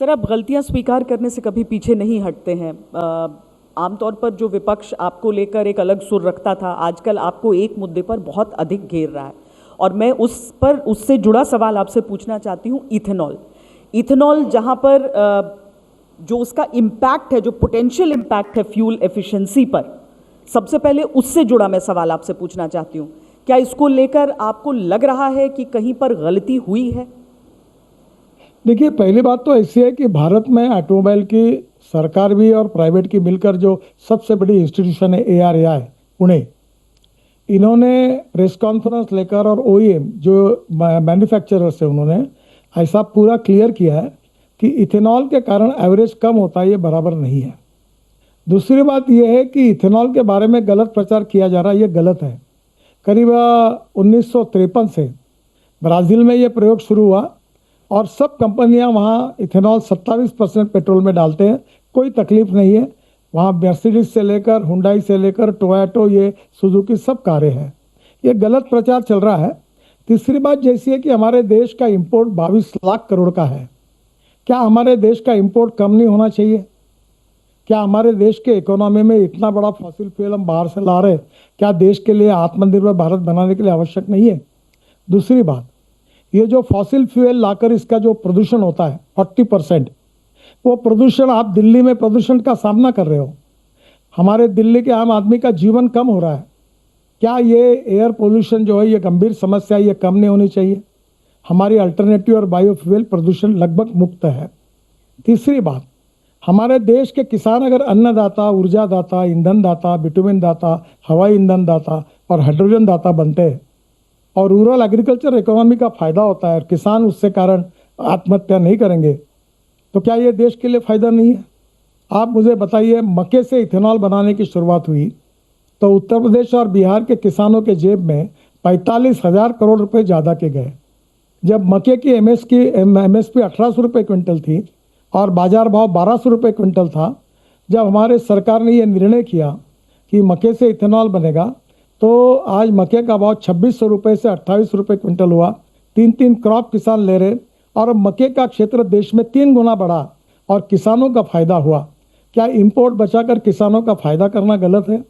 Sir, आप गलतियां स्वीकार करने से कभी पीछे नहीं हटते हैं। आमतौर पर जो विपक्ष आपको लेकर एक अलग सुर रखता था, आजकल आपको एक मुद्दे पर बहुत अधिक घेर रहा है और मैं उससे जुड़ा सवाल आपसे पूछना चाहती हूँ। इथेनॉल इथेनॉल जहाँ पर जो उसका इम्पैक्ट है, जो पोटेंशियल इम्पैक्ट है फ्यूल एफिशिएंसी पर, सबसे पहले उससे जुड़ा मैं सवाल आपसे पूछना चाहती हूँ। क्या इसको लेकर आपको लग रहा है कि कहीं पर गलती हुई है? देखिए, पहली बात तो ऐसी है कि भारत में ऑटोमोबाइल की सरकार भी और प्राइवेट की मिलकर जो सबसे बड़ी इंस्टीट्यूशन है ARAI पुणे, इन्होंने प्रेस कॉन्फ्रेंस लेकर और OEM जो मैन्युफैक्चरर्स है उन्होंने ऐसा पूरा क्लियर किया है कि इथेनॉल के कारण एवरेज कम होता है, ये बराबर नहीं है। दूसरी बात यह है कि इथेनॉल के बारे में गलत प्रचार किया जा रहा है, ये गलत है। करीब 1953 से ब्राज़ील में ये प्रयोग शुरू हुआ और सब कंपनियां वहाँ इथेनॉल 27% पेट्रोल में डालते हैं, कोई तकलीफ नहीं है। वहाँ मर्सिडीज से लेकर हुंडई से लेकर टोयोटो, ये सुजुकी, सब कारें हैं। ये गलत प्रचार चल रहा है। तीसरी बात जैसी है कि हमारे देश का इंपोर्ट 22 लाख करोड़ का है। क्या हमारे देश का इंपोर्ट कम नहीं होना चाहिए? क्या हमारे देश के इकोनॉमी में इतना बड़ा फॉसिल फ्यूल हम बाहर से ला रहे, क्या देश के लिए आत्मनिर्भर भारत बनाने के लिए आवश्यक नहीं है? दूसरी बात, ये जो फॉसिल फ्यूल लाकर इसका जो प्रदूषण होता है 40%, वो प्रदूषण आप दिल्ली में प्रदूषण का सामना कर रहे हो। हमारे दिल्ली के आम आदमी का जीवन कम हो रहा है। क्या ये एयर पोल्यूशन जो है, ये गंभीर समस्या, ये कम नहीं होनी चाहिए? हमारी अल्टरनेटिव और बायोफ्यूल प्रदूषण लगभग मुक्त है। तीसरी बात, हमारे देश के किसान अगर अन्नदाता, ऊर्जा दाता, ईंधन दाता, बिटुमिन दाता, हवाई ईंधन दाता और हाइड्रोजन दाता बनते हैं और रूरल एग्रीकल्चर इकोनॉमी का फायदा होता है और किसान उससे कारण आत्महत्या नहीं करेंगे, तो क्या ये देश के लिए फायदा नहीं है? आप मुझे बताइए, मक्के से इथेनॉल बनाने की शुरुआत हुई तो उत्तर प्रदेश और बिहार के किसानों के जेब में 45,000 करोड़ रुपए ज़्यादा के गए। जब मक्के की MSP 1800 रुपये क्विंटल थी और बाजार भाव 1200 रुपये क्विंटल था, जब हमारे सरकार ने ये निर्णय किया कि मक्के से इथेनॉल बनेगा, तो आज मक्के का भाव 2600 रुपये से 28 रुपये क्विंटल हुआ। 3 क्रॉप किसान ले रहे और अब मक्के का क्षेत्र देश में 3 गुना बढ़ा और किसानों का फायदा हुआ। क्या इंपोर्ट बचाकर किसानों का फायदा करना गलत है?